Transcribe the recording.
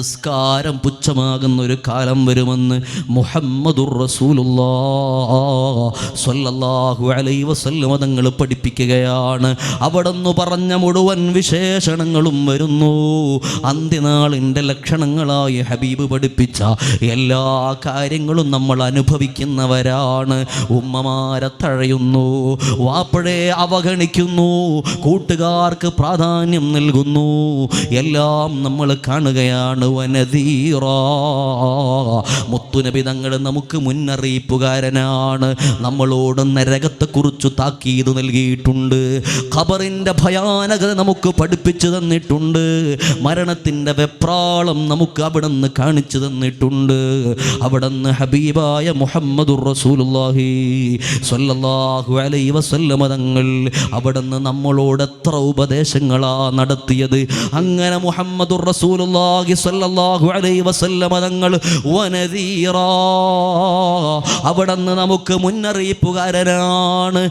നിസ്കാരം പുച്ഛമാകുന്ന ഒരു കാലം വരുമെന്ന് മുഹമ്മദുർ റസൂലുള്ളാഹി സ്വല്ലല്ലാഹു അലൈഹി വസല്ലം തങ്ങൾ പഠിപ്പിക്കുകയാണ്. അവിടുന്ന് പറഞ്ഞ മുഴുവൻ വിശേഷണങ്ങളും വരുന്നു. അന്ത്യനാളിൻ്റെ ലക്ഷണങ്ങളായി ഹബീബ് പഠിപ്പിച്ച എല്ലാ കാര്യങ്ങളും നമ്മൾ അനുഭവിക്കുന്നവരാണ്. ഉമ്മമാരെ തഴയുന്നു, വാപ്പഴെ അവഗണിക്കുന്നു, കൂട്ടുകാർക്ക് പ്രാധാന്യം നൽകുന്നു. എല്ലാം നമ്മൾ കാണുകയാണ്. മുത്തുനബി തങ്ങൾ നമുക്ക് മുന്നറിയിപ്പുകാരനാണ്. നമ്മളോട് നരകത്തെക്കുറിച്ച് താക്കീത് നൽകിയിട്ടുണ്ട്. ഖബറിൻ്റെ ഭയാനകത നമുക്ക് പഠിപ്പിച്ചു തന്നിട്ടുണ്ട്. മരണത്തിൻ്റെ വെപ്രാളം നമുക്ക് അവിടുന്ന് കാണിച്ചു തന്നിട്ടുണ്ട്. അവിടുന്ന് ഹബീബായ മുഹമ്മദുർ റസൂലുള്ളാഹി സ്വല്ലല്ലാഹു അലൈഹി വസല്ലം തങ്ങൾ അവിടുന്ന് നമ്മളോട് എത്ര ഉപദേശങ്ങളാ നടത്തിയത്. അങ്ങനെ മുഹമ്മദുർ റസൂലുള്ളാഹി സ്വല്ലല്ലാഹു അലൈഹി വസല്ലം തങ്ങൾ വനദീറാ, അവിടുന്ന് നമുക്ക് മുന്നറിയിപ്പുകാരനാണ്.